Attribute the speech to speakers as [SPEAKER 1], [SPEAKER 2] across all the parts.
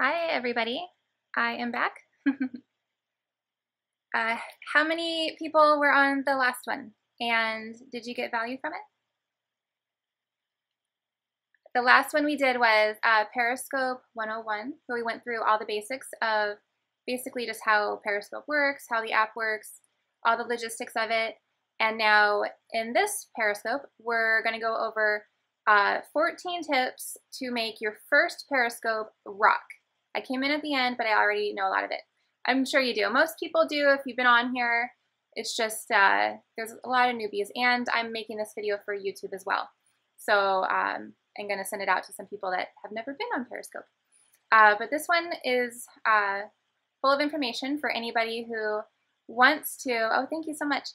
[SPEAKER 1] Hi, everybody. I am back. How many people were on the last one? And did you get value from it? The last one we did was Periscope 101, where we went through all the basics of basically just how Periscope works, how the app works, all the logistics of it. And now in this Periscope, we're going to go over 14 tips to make your first Periscope rock. I came in at the end, but I already know a lot of it. I'm sure you do. Most people do if you've been on here. It's just there's a lot of newbies, and I'm making this video for YouTube as well. So I'm going to send it out to some people that have never been on Periscope. But this one is full of information for anybody who wants to, oh, thank you so much,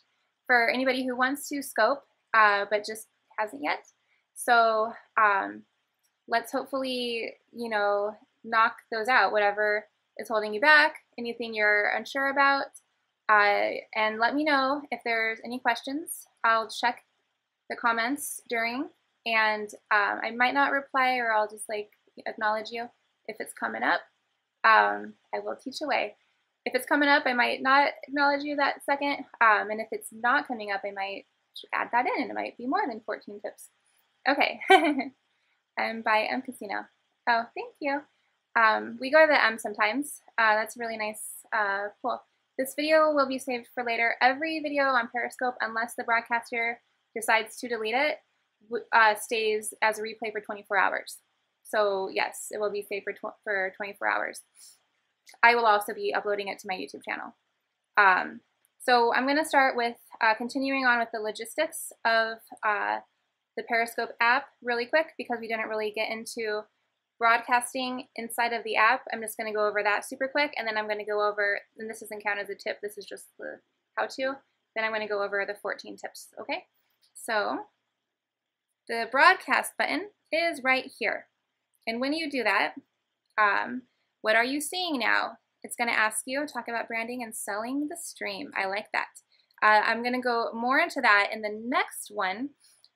[SPEAKER 1] for anybody who wants to scope but just hasn't yet. So let's hopefully, knock those out, whatever is holding you back, anything you're unsure about, and let me know if there's any questions. I'll check the comments during, and I might not reply, or I'll just acknowledge you if it's coming up. I will teach away. If it's coming up, I might not acknowledge you that second, and if it's not coming up, I might add that in, and it might be more than 14 tips. Okay, I'm by M Casino. Oh, thank you. We go to the M sometimes. That's really nice. Cool. This video will be saved for later. Every video on Periscope, unless the broadcaster decides to delete it, stays as a replay for 24 hours. So yes, it will be saved for 24 hours. I will also be uploading it to my YouTube channel. So I'm going to start with continuing on with the logistics of the Periscope app really quick, because we didn't really get into broadcasting inside of the app. I'm just going to go over that super quick, and then I'm going to go over, and this doesn't count as a tip, this is just the how-to, then I'm going to go over the 14 tips, okay? So the broadcast button is right here, and when you do that, what are you seeing now? It's going to ask you, talk about branding and selling the stream. I like that. I'm going to go more into that in the next one,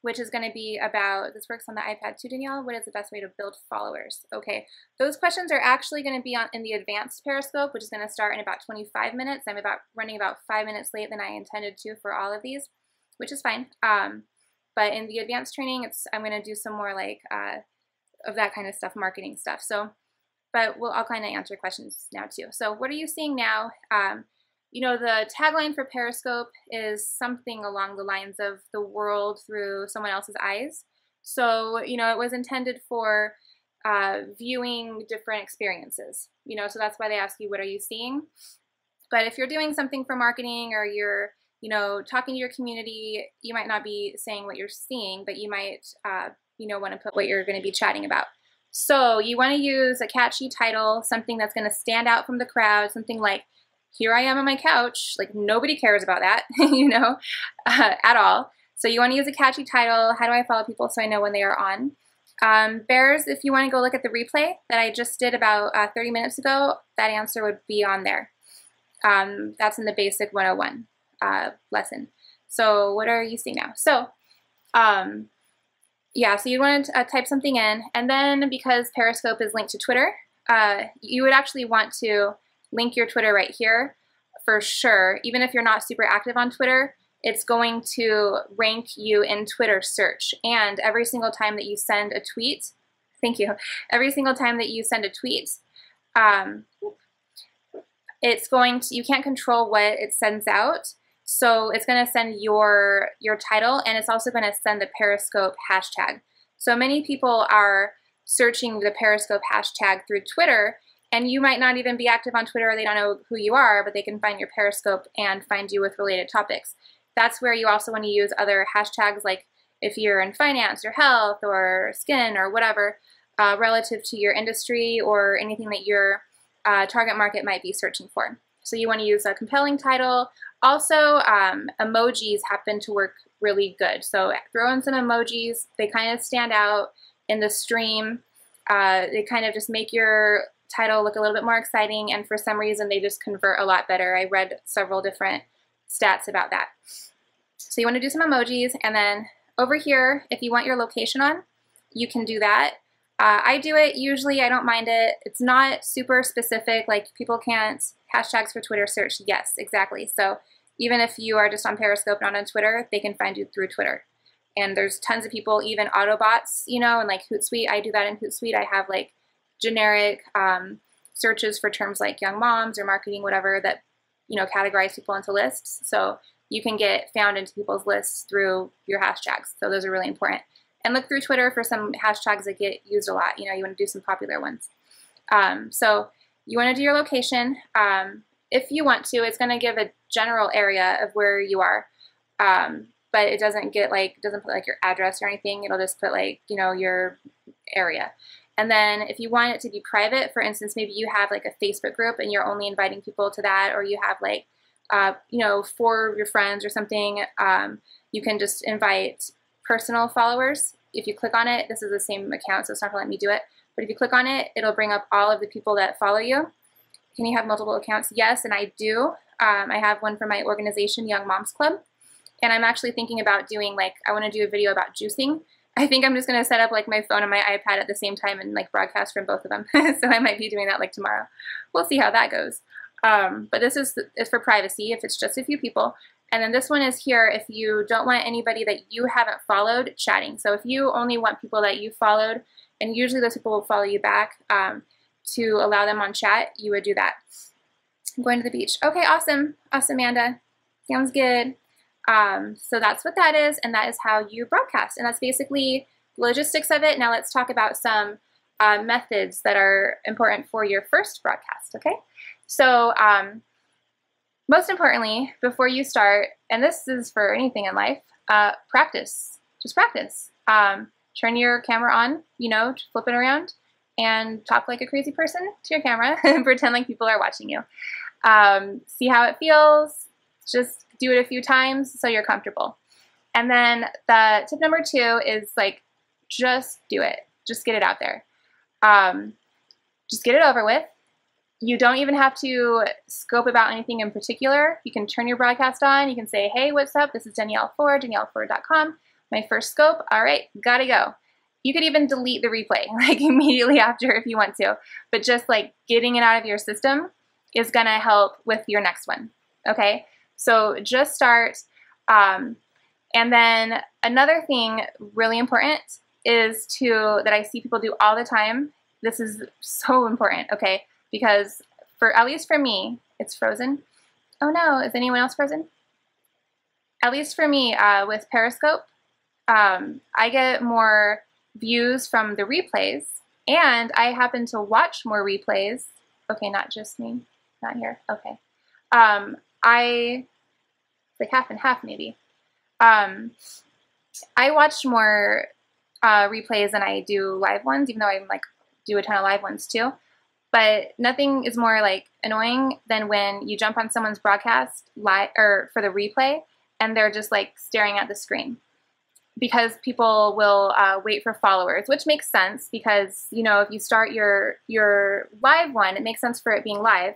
[SPEAKER 1] which is going to be about, this works on the iPad too, Danielle, what is the best way to build followers? Okay, those questions are actually going to be in the advanced Periscope, which is going to start in about 25 minutes. I'm running about 5 minutes late than I intended to for all of these, which is fine. But in the advanced training, I'm going to do some more of that kind of stuff, marketing stuff. So, but I'll kind of answer questions now too. So what are you seeing now? The tagline for Periscope is something along the lines of the world through someone else's eyes. So, it was intended for viewing different experiences, so that's why they ask you, what are you seeing? But if you're doing something for marketing, or you're, talking to your community, you might not be saying what you're seeing, but you might, want to put what you're going to be chatting about. So you want to use a catchy title, something that's going to stand out from the crowd, something like, here I am on my couch, nobody cares about that, at all. So you want to use a catchy title. How do I follow people so I know when they are on? Bears, if you want to go look at the replay that I just did about 30 minutes ago, that answer would be on there. That's in the basic 101 lesson. So what are you seeing now? So, yeah, so you want to type something in, and then because Periscope is linked to Twitter, you would actually want to link your Twitter right here for sure. Even if you're not super active on Twitter, it's going to rank you in Twitter search. And every single time that you send a tweet, thank you, every single time that you send a tweet, it's going to, you can't control what it sends out. So it's going to send your title, and it's also going to send the Periscope hashtag. So many people are searching the Periscope hashtag through Twitter, and you might not even be active on Twitter, or they don't know who you are, but they can find your Periscope and find you with related topics. That's where you also want to use other hashtags, like if you're in finance or health or skin or whatever, relative to your industry or anything that your target market might be searching for. So you want to use a compelling title. Also, emojis happen to work really good. So throw in some emojis. They kind of stand out in the stream. They kind of just make your title look a little bit more exciting, and for some reason they just convert a lot better. I read several different stats about that. So you want to do some emojis, and then over here, if you want your location on, you can do that. I do it usually. I don't mind it. It's not super specific. Like people can't hashtags for Twitter search. Yes, exactly. So even if you are just on Periscope, not on Twitter, they can find you through Twitter. And there's tons of people, even Autobots, you know, and like Hootsuite. I do that in Hootsuite. I have like generic searches for terms like young moms or marketing, whatever, that, you know, categorize people into lists. So you can get found into people's lists through your hashtags. So those are really important. And look through Twitter for some hashtags that get used a lot. You know, you want to do some popular ones. So you want to do your location. If you want to, it's going to give a general area of where you are. But it doesn't get like, doesn't put like your address or anything. It'll just put like, you know, your area. And then if you want it to be private, for instance, maybe you have like a Facebook group and you're only inviting people to that, or you have like, you know, 4 of your friends or something, you can just invite personal followers. If you click on it, this is the same account, so it's not going to let me do it. But if you click on it, it'll bring up all of the people that follow you. Can you have multiple accounts? Yes, and I do. I have one for my organization, Young Moms Club. And I'm actually thinking about doing like, I want to do a video about juicing. I think I'm just going to set up like my phone and my iPad at the same time and like broadcast from both of them. So I might be doing that like tomorrow. We'll see how that goes. But this is for privacy if it's just a few people. And then this one is here if you don't want anybody that you haven't followed chatting. So if you only want people that you followed, and usually those people will follow you back, to allow them on chat, you would do that. I'm going to the beach. Okay, awesome. Awesome, Amanda. Sounds good. So that's what that is, and that is how you broadcast. And that's basically the logistics of it. Now let's talk about some methods that are important for your first broadcast, okay? So most importantly, before you start, and this is for anything in life, practice. Just practice. Turn your camera on, you know, flip it around, and talk like a crazy person to your camera and pretend like people are watching you. See how it feels. Just do it a few times so you're comfortable. And then the tip number 2 is like, just do it. Just get it out there. Just get it over with. You don't even have to scope about anything in particular. You can turn your broadcast on. You can say, hey, what's up? This is Danielle Ford, danielleford.com. My first scope. All right, gotta go. You could even delete the replay like immediately after if you want to. But just like getting it out of your system is gonna help with your next one, okay? So just start. And then another thing really important is that I see people do all the time. This is so important, okay? Because at least for me, it's frozen. Oh no, is anyone else frozen? At least for me, with Periscope, I get more views from the replays, and I happen to watch more replays. Okay, not just me, not here, okay. Like half and half maybe. I watch more replays than I do live ones, even though I like do a ton of live ones too. But nothing is more like annoying than when you jump on someone's broadcast live or for the replay and they're just like staring at the screen, because people will wait for followers, which makes sense because, you know, if you start your live one, it makes sense for it being live.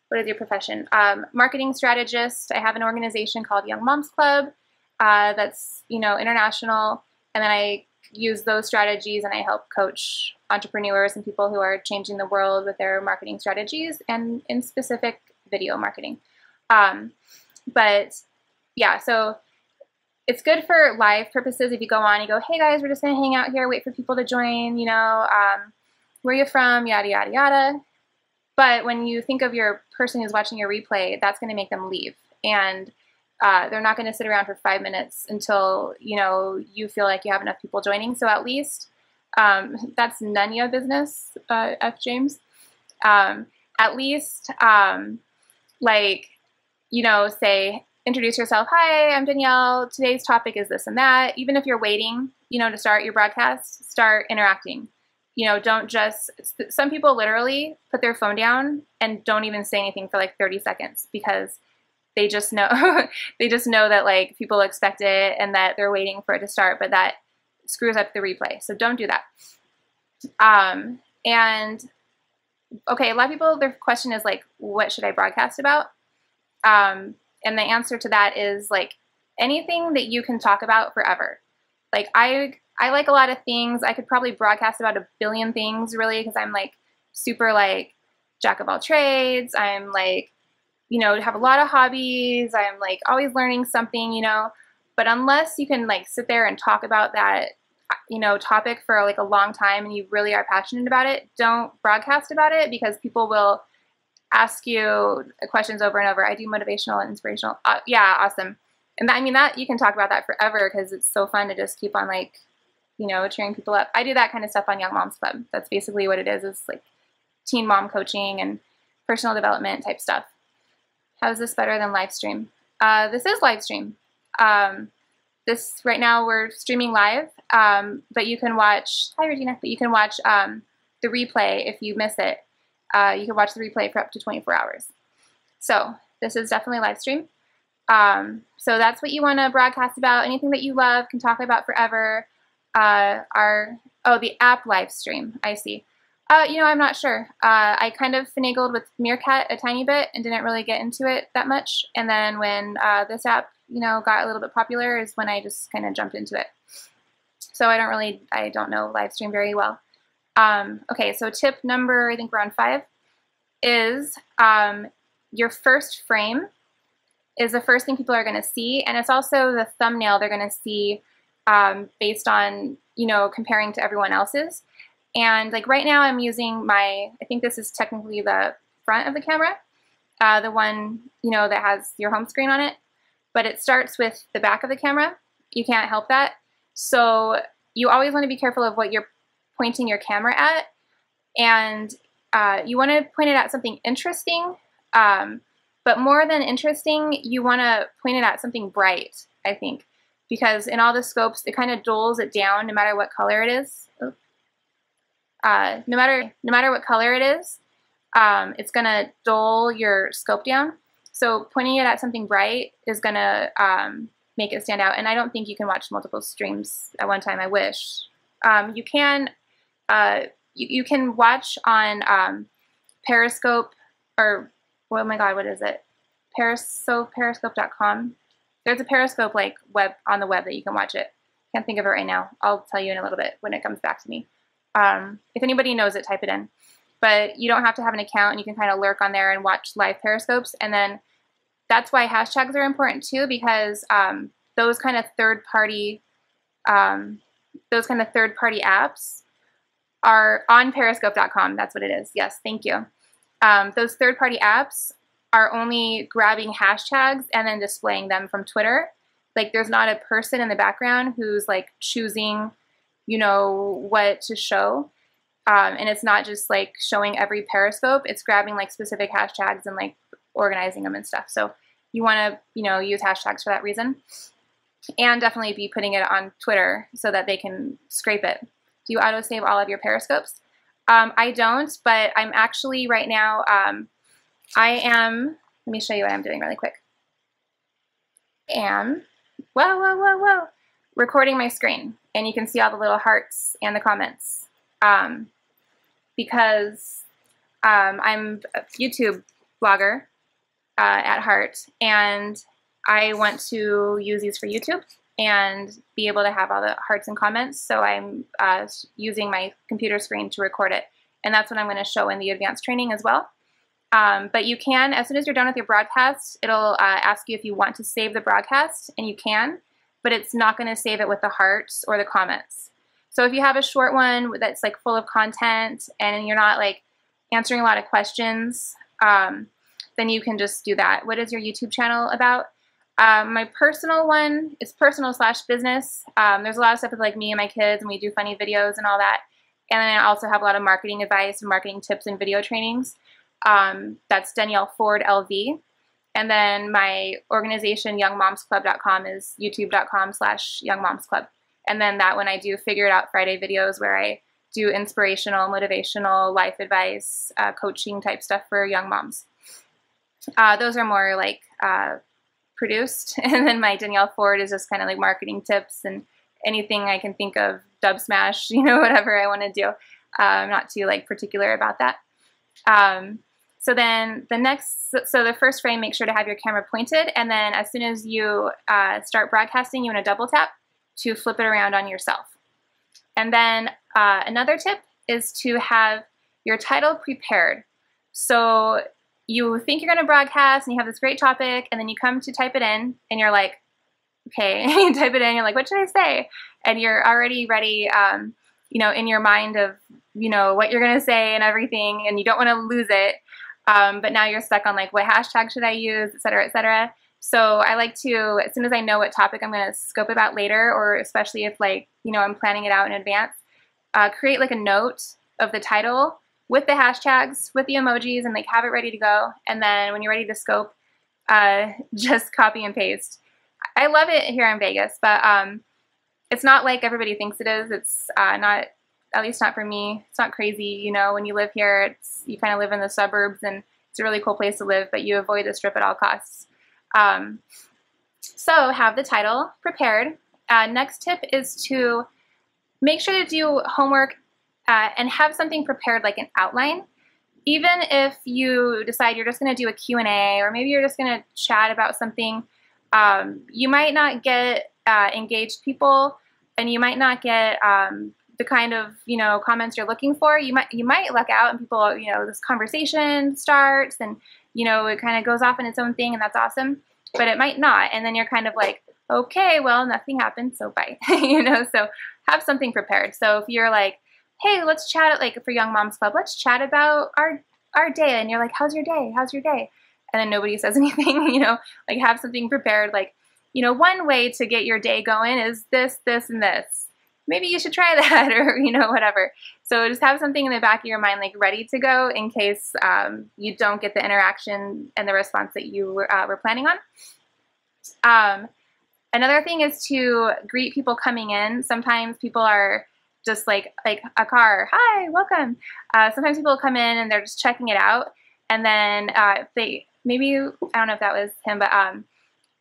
[SPEAKER 1] What is your profession? Marketing strategist. I have an organization called Young Moms Club that's, you know, international, and then I use those strategies and I help coach entrepreneurs and people who are changing the world with their marketing strategies and in specific video marketing. But yeah, so it's good for live purposes. If you go on, you go, hey guys, we're just gonna hang out here, wait for people to join, you know, where are you from, yada, yada, yada. But when you think of your person who's watching your replay, that's gonna make them leave. And they're not gonna sit around for 5 minutes until, you know, you feel like you have enough people joining. So at least, that's none of your business, F. James. At least, like, you know, say, introduce yourself. Hi, I'm Danielle. Today's topic is this and that. Even if you're waiting, you know, to start your broadcast, start interacting. You know, don't just, some people literally put their phone down and don't even say anything for like 30 seconds because they just know, they just know that like people expect it and that they're waiting for it to start, but that screws up the replay. So don't do that. And okay, a lot of people, their question is like, what should I broadcast about? And the answer to that is like anything that you can talk about forever. Like I I like a lot of things. I could probably broadcast about a billion things, really, because I'm like super like jack of all trades. I'm like, you know, have a lot of hobbies. I'm like always learning something, you know. But unless you can like sit there and talk about that, you know, topic for like a long time and you really are passionate about it, don't broadcast about it, because people will ask you questions over and over. I do motivational and inspirational. Yeah, awesome. And that, I mean, that you can talk about that forever because it's so fun to just keep on like, you know, cheering people up. I do that kind of stuff on Young Moms Club. That's basically what it is. It's like teen mom coaching and personal development type stuff. How is this better than live stream? This is live stream. This right now we're streaming live, but you can watch. Hi Regina. But you can watch the replay if you miss it. You can watch the replay for up to 24 hours. So this is definitely live stream. So that's what you want to broadcast about. Anything that you love, can talk about forever. The app live stream. I see. You know, I'm not sure. I kind of finagled with Meerkat a tiny bit and didn't really get into it that much. And then when this app, you know, got a little bit popular is when I just kind of jumped into it. So I don't know live stream very well. Okay, so tip number, I think we're on 5, is your first frame is the first thing people are going to see, and it's also the thumbnail they're going to see based on, you know, comparing to everyone else's. And like right now I'm using I think this is technically the front of the camera, the one, you know, that has your home screen on it, but it starts with the back of the camera. You can't help that. So you always want to be careful of what you're pointing your camera at, and you want to point it at something interesting, but more than interesting, you want to point it at something bright, I think, because in all the scopes, it kind of dulls it down no matter what color it is. No matter what color it is, it's going to dull your scope down. So pointing it at something bright is going to make it stand out. And I don't think you can watch multiple streams at one time. I wish. You can watch on Periscope, or oh my god, what is it? Periscope.com. There's a Periscope like web on the web that you can watch it. Can't think of it right now. I'll tell you in a little bit when it comes back to me. If anybody knows it, type it in. But you don't have to have an account, and you can kind of lurk on there and watch live Periscopes. And then that's why hashtags are important too, because those kind of third-party apps are on Periscope.com. That's what it is. Yes, thank you. Those third-party apps are only grabbing hashtags and then displaying them from Twitter. Like there's not a person in the background who's like choosing, you know, what to show. And it's not just like showing every Periscope. It's grabbing like specific hashtags and like organizing them and stuff. So you want to, you know, use hashtags for that reason. And definitely be putting it on Twitter so that they can scrape it. Do you autosave all of your Periscopes? I don't, but I'm actually right now, let me show you what I'm doing really quick. Whoa, recording my screen, and you can see all the little hearts and the comments, because I'm a YouTube blogger at heart, and I want to use these for YouTube and be able to have all the hearts and comments, so I'm using my computer screen to record it, and that's what I'm going to show in the advanced training as well. But you can, as soon as you're done with your broadcast, it'll ask you if you want to save the broadcast, and you can, but it's not going to save it with the hearts or the comments. So if you have a short one that's like full of content and you're not like answering a lot of questions, then you can just do that. What is your YouTube channel about? My personal one is personal/business. There's a lot of stuff with like me and my kids, and we do funny videos and all that. And then I also have a lot of marketing advice and marketing tips and video trainings. That's Danielle Ford LV. And then my organization, youngmomsclub.com, is youtube.com/youngmomsclub. And then that one I do Figure It Out Friday videos where I do inspirational, motivational, life advice, coaching type stuff for young moms. Those are more like produced. And then my Danielle Ford is just kind of like marketing tips and anything I can think of, dub smash, you know, whatever I want to do. I'm not too like particular about that. So then the first frame, make sure to have your camera pointed, and then as soon as you start broadcasting, you want to double tap to flip it around on yourself. And then another tip is to have your title prepared. So you think you're going to broadcast and you have this great topic, and then you come to type it in and you're like, okay, you type it in, you're like, what should I say? And you're already ready, you know, in your mind of, you know, what you're going to say and everything, and you don't want to lose it. But now you're stuck on like, what hashtag should I use, et cetera, et cetera. So I like to, as soon as I know what topic I'm going to scope about later, or especially if like, you know, I'm planning it out in advance, create like a note of the title with the hashtags, with the emojis, and like have it ready to go. And then when you're ready to scope, just copy and paste. I love it here in Vegas, but it's not like everybody thinks it is. It's not, at least not for me. It's not crazy. You know, when you live here, you kind of live in the suburbs, and it's a really cool place to live, but you avoid the strip at all costs. So have the title prepared. Next tip is to make sure to do homework and have something prepared, like an outline. Even if you decide you're just going to do a Q&A, or maybe you're just going to chat about something, you might not get engaged people, and you might not get the kind of, you know, comments you're looking for. You might luck out and people, you know, this conversation starts and, you know, it kind of goes off in its own thing, and that's awesome, but it might not. And then you're kind of like, okay, well, nothing happened, so bye. You know, so have something prepared. So if you're like, hey, let's chat, like for Young Moms Club, let's chat about our day. And you're like, how's your day? How's your day? And then nobody says anything, you know, like have something prepared. Like, you know, one way to get your day going is this, this, and this. Maybe you should try that, or, you know, whatever. So just have something in the back of your mind, like ready to go in case you don't get the interaction and the response that you were planning on. Another thing is to greet people coming in. Sometimes people are just like a car, hi, welcome. Sometimes people come in and they're just checking it out. And then if they, maybe, I don't know if that was him, but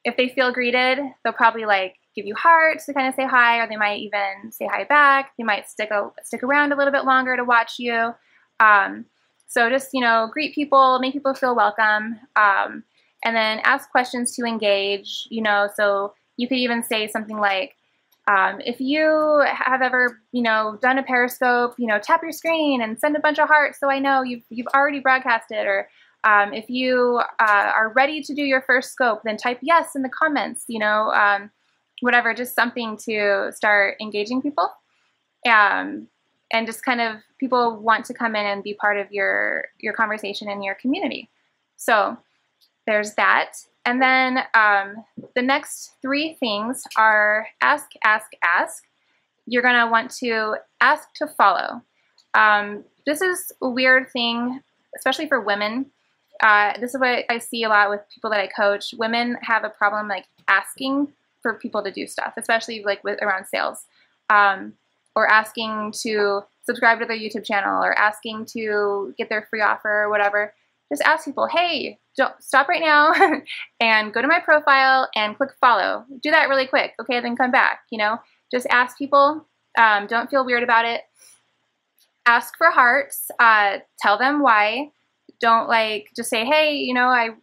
[SPEAKER 1] if they feel greeted, they'll probably like give you hearts to kind of say hi, or they might even say hi back. They might stick around a little bit longer to watch you. So just, you know, greet people, make people feel welcome, and then ask questions to engage, you know. So you could even say something like, if you have ever, you know, done a Periscope, you know, tap your screen and send a bunch of hearts so I know you've already broadcasted. Or if you are ready to do your first scope, then type yes in the comments, you know, whatever, just something to start engaging people. And just kind of, people want to come in and be part of your conversation and your community. So there's that. And then the next three things are ask, ask, ask. You're going to want to ask to follow. This is a weird thing, especially for women. This is what I see a lot with people that I coach. Women have a problem like asking for people to do stuff, especially like around sales, or asking to subscribe to their YouTube channel, or asking to get their free offer or whatever. Just ask people, hey, don't stop right now and go to my profile and click follow. Do that really quick, okay? Then come back, you know? Just ask people. Don't feel weird about it. Ask for hearts. Tell them why. Don't like just say, hey, you know,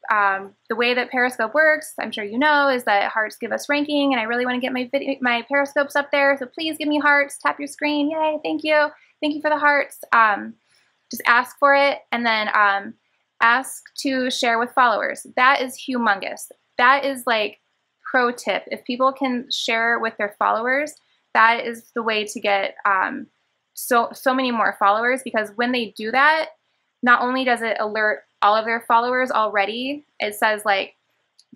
[SPEAKER 1] the way that Periscope works, I'm sure you know, is that hearts give us ranking, and I really want to get my Periscopes up there, so please give me hearts. Tap your screen. Yay, thank you. Thank you for the hearts. Just ask for it, and then ask to share with followers. That is humongous. That is like pro tip. If people can share with their followers, that is the way to get so many more followers, because when they do that, not only does it alert all of their followers already, it says like,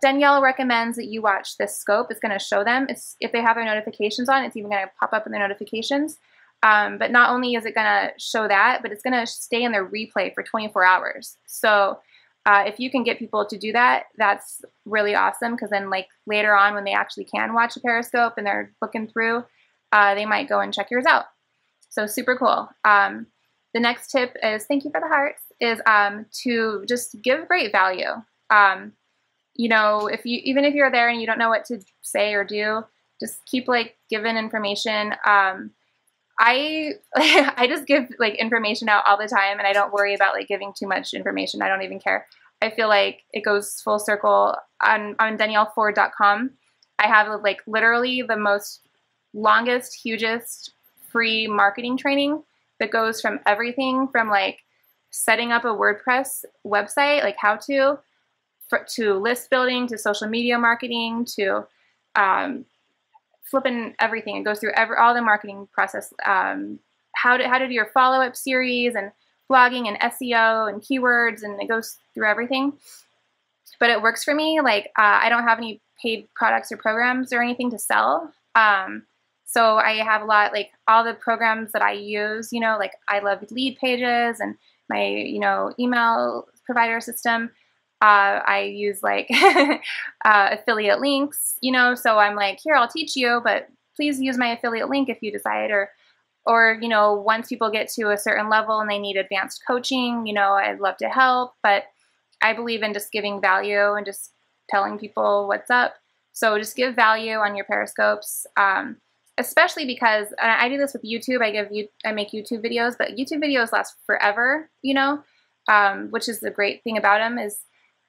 [SPEAKER 1] Danielle recommends that you watch this scope. It's going to show them. If they have their notifications on, it's even going to pop up in their notifications. But not only is it going to show that, but it's going to stay in their replay for 24 hours. So if you can get people to do that, that's really awesome, because then like later on when they actually can watch a Periscope and they're looking through, they might go and check yours out. So super cool. The next tip is, thank you for the hearts, is to just give great value. You know, even if you're there and you don't know what to say or do, just keep like giving information. I just give like information out all the time, and I don't worry about like giving too much information. I don't even care. I feel like it goes full circle on DanielleFord.com. I have like literally the most longest, hugest free marketing training that goes from everything from like setting up a WordPress website, like how to list building, to social media marketing, to flipping everything. It goes through all the marketing process, how to do your follow-up series and blogging and SEO and keywords, and it goes through everything. But it works for me. Like I don't have any paid products or programs or anything to sell. So I have a lot, like all the programs that I use, you know, like I love Lead Pages and my, you know, email provider system. I use like affiliate links, you know, so I'm like, here, I'll teach you, but please use my affiliate link if you decide, or, you know, once people get to a certain level and they need advanced coaching, you know, I'd love to help, but I believe in just giving value and just telling people what's up. So just give value on your Periscopes, especially because I do this with YouTube. I make YouTube videos, but YouTube videos last forever, you know, which is the great thing about them is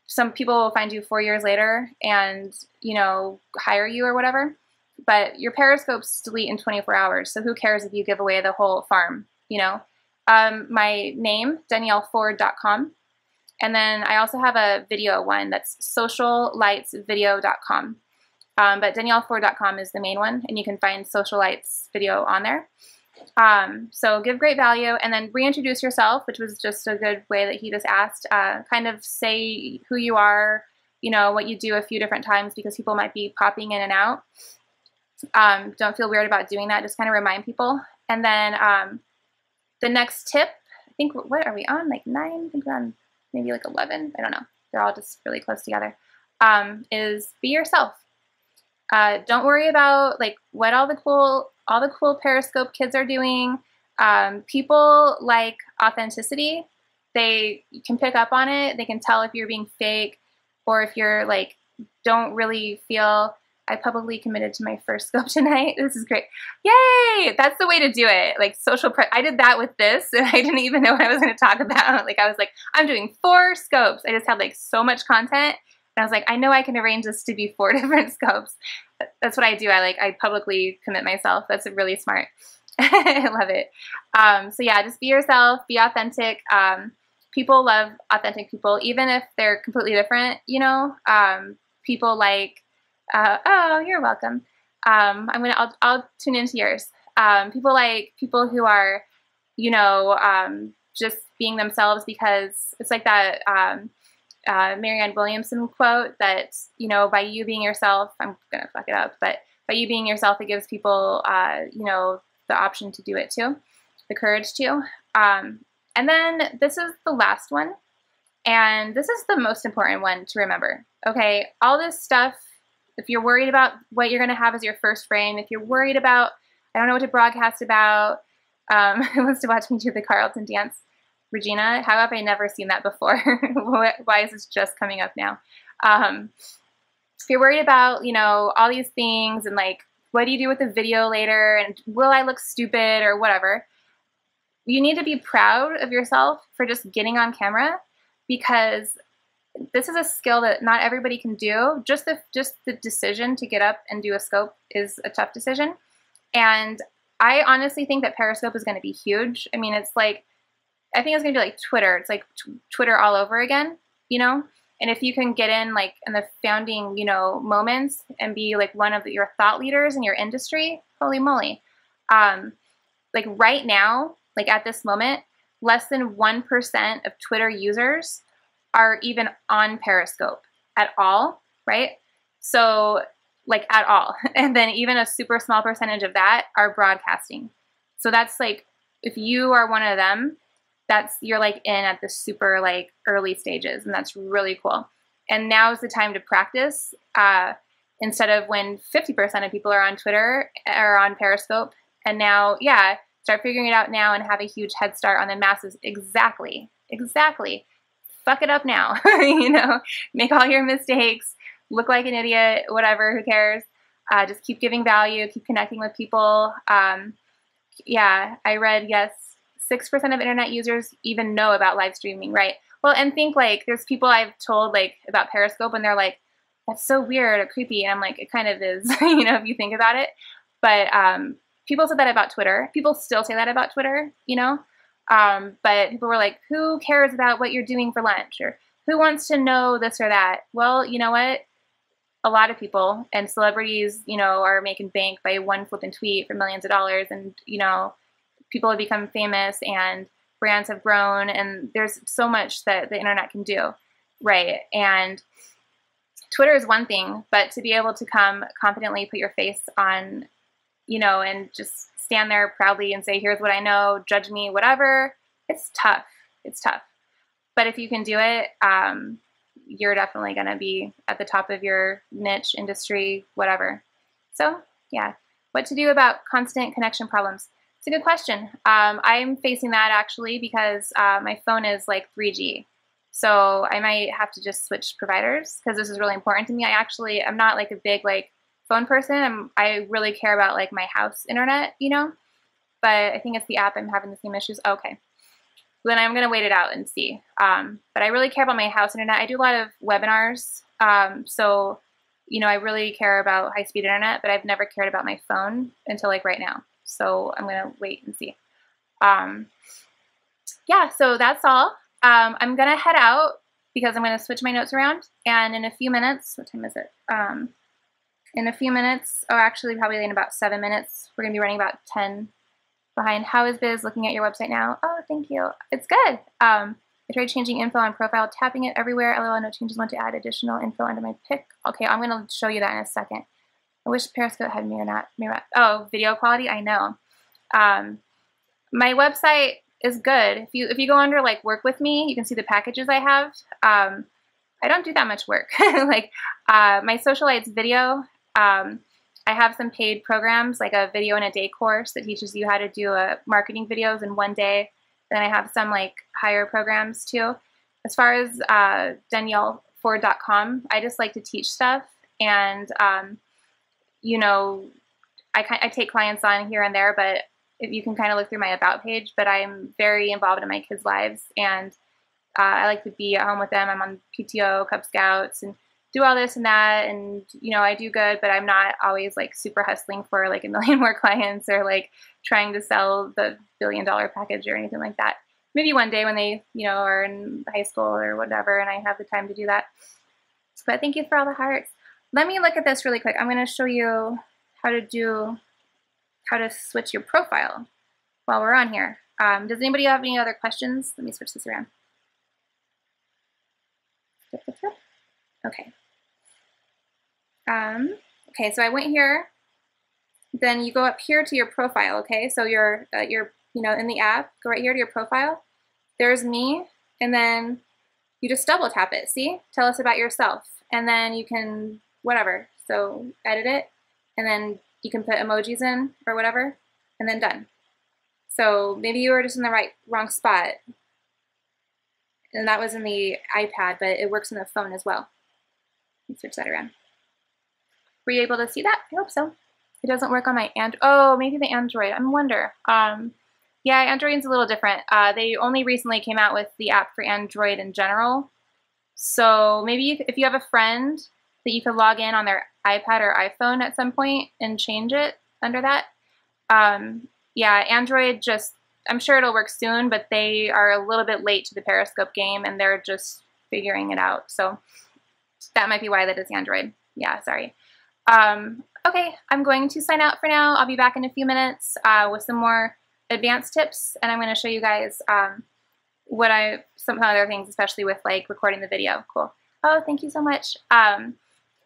[SPEAKER 1] some people will find you 4 years later and, you know, hire you or whatever, but your Periscopes delete in 24 hours. So who cares if you give away the whole farm, you know? My name, DanielleFord.com. And then I also have a video one that's sociallightsvideo.com. But DanielleFord.com is the main one, and you can find Social Lights video on there. So give great value, and then reintroduce yourself, which was just a good way that he just asked. Kind of say who you are, you know, what you do a few different times because people might be popping in and out. Don't feel weird about doing that. Just kind of remind people. And then the next tip, I think, what are we on? Like 9? I think we're on maybe like 11. I don't know. They're all just really close together. Is be yourself. Don't worry about like what all the cool Periscope kids are doing. People like authenticity. They can pick up on it. They can tell if you're being fake or if you're like, don't really feel, I publicly committed to my first scope tonight. This is great. Yay! That's the way to do it. Like I did that with this and I didn't even know what I was going to talk about. Like I was like, I'm doing 4 scopes. I just had like so much content. And I was like, I know I can arrange this to be 4 different scopes. That's what I do. I publicly commit myself. That's really smart. I love it. So yeah, just be yourself, be authentic. People love authentic people, even if they're completely different, you know. People like, oh, you're welcome. I'll tune into yours. People like people who are, you know, just being themselves, because it's like that Marianne Williamson quote that, you know, by you being yourself, I'm going to fuck it up, but by you being yourself, it gives people, you know, the option to do it too, the courage to. And then this is the last one, and this is the most important one to remember. Okay, all this stuff, if you're worried about what you're going to have as your first frame, if you're worried about, I don't know what to broadcast about, who wants to watch me do the Carlton dance? Regina, how have I never seen that before? Why is this just coming up now? If you're worried about, you know, all these things and like, what do you do with the video later? And will I look stupid or whatever? You need to be proud of yourself for just getting on camera, because this is a skill that not everybody can do. Just the decision to get up and do a scope is a tough decision. And I honestly think that Periscope is going to be huge. I mean, it's like, I think it's going to be like Twitter. It's like Twitter all over again, you know? And if you can get in like in the founding, you know, moments and be like one of your thought leaders in your industry, holy moly. Like right now, like at this moment, less than 1% of Twitter users are even on Periscope at all, right? So like at all. And then even a super small percentage of that are broadcasting. So that's like, if you are one of them, you're like in at the super like early stages, and that's really cool. And now is the time to practice, instead of when 50% of people are on Twitter or on Periscope. And now, yeah, start figuring it out now and have a huge head start on the masses. Exactly. Fuck it up now, you know, make all your mistakes, look like an idiot, whatever, who cares? Just keep giving value, keep connecting with people. Yeah, I read, yes, 6% of internet users even know about live streaming, right? Well, and think like there's people I've told like about Periscope and they're like, that's so weird or creepy. And I'm like, it kind of is, you know, if you think about it. But people said that about Twitter. People still say that about Twitter, you know? But people were like, who cares about what you're doing for lunch? Or who wants to know this or that? Well, you know what? A lot of people and celebrities, you know, are making bank by one flippin' tweet for millions of dollars. And, you know, people have become famous and brands have grown. And there's so much that the internet can do, right? And Twitter is one thing, but to be able to come confidently put your face on, you know, and just stand there proudly and say, here's what I know, judge me, whatever, it's tough. It's tough. But if you can do it, you're definitely going to be at the top of your niche, industry, whatever. So, yeah. What to do about constant connection problems? It's a good question. I'm facing that actually because my phone is like 3G. So I might have to just switch providers because this is really important to me. I'm not like a big like phone person. I really care about like my house internet, you know, but I think it's the app I'm having the same issues. Okay. Then I'm going to wait it out and see. But I really care about my house internet. I do a lot of webinars. So, you know, I really care about high-speed internet, but I've never cared about my phone until like right now. So I'm going to wait and see. Yeah, so that's all. I'm going to head out because I'm going to switch my notes around. And in a few minutes, what time is it? In a few minutes, oh, actually probably in about 7 minutes, we're going to be running about 10 behind. How is biz looking at your website now? Oh, thank you. It's good. I tried changing info on profile, tapping it everywhere. LOL, no changes. Want to add additional info under my pic. Okay, I'm going to show you that in a second. I wish Periscope had mirror map. Oh, video quality. I know. My website is good. If you go under like work with me, you can see the packages I have. I don't do that much work. Like my socialites video. I have some paid programs like a video in a day course that teaches you how to do marketing videos in one day. Then I have some like higher programs too. As far as DanielleFord.com, I just like to teach stuff, and you know, I take clients on here and there, but if you can kind of look through my about page. But I'm very involved in my kids' lives, and I like to be at home with them. I'm on PTO, Cub Scouts, and do all this and that, and you know, I do good, but I'm not always like super hustling for like a million more clients or like trying to sell the $1 billion package or anything like that. Maybe one day when they, you know, are in high school or whatever, and I have the time to do that. But thank you for all the hearts. Let me look at this really quick. I'm going to show you how to switch your profile while we're on here. Does anybody have any other questions? Let me switch this around. Okay. Okay, so I went here. Then you go up here to your profile, okay? So you're you know, in the app, go right here to your profile. There's me, and then you just double tap it, see? Tell us about yourself. And then you can, whatever, so edit it, and then you can put emojis in or whatever, and then done. So maybe you were just in the wrong spot. And that was in the iPad, but it works on the phone as well. Let's switch that around. Were you able to see that? I hope so. It doesn't work on my Android. Oh, maybe the Android. I wonder. Yeah, Android's a little different. They only recently came out with the app for Android in general. So maybe if you have a friend that you could log in on their iPad or iPhone at some point and change it under that. Yeah, Android just, I'm sure it'll work soon, but they are a little bit late to the Periscope game, and they're just figuring it out. So that might be why that is Android. Yeah, sorry. Okay, I'm going to sign out for now. I'll be back in a few minutes with some more advanced tips, and I'm going to show you guys some other things, especially with like recording the video. Cool. Oh, thank you so much.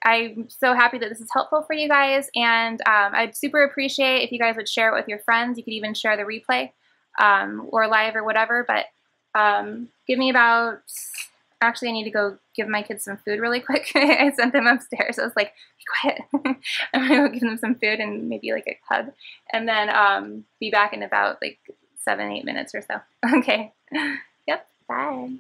[SPEAKER 1] I'm so happy that this is helpful for you guys, and I'd super appreciate if you guys would share it with your friends. You could even share the replay or live or whatever, but give me about, actually I need to go give my kids some food really quick. I sent them upstairs. I was like, be quiet. I'm going to go give them some food and maybe like a hug, and then be back in about like 7-8 minutes or so. Okay. Yep. Bye.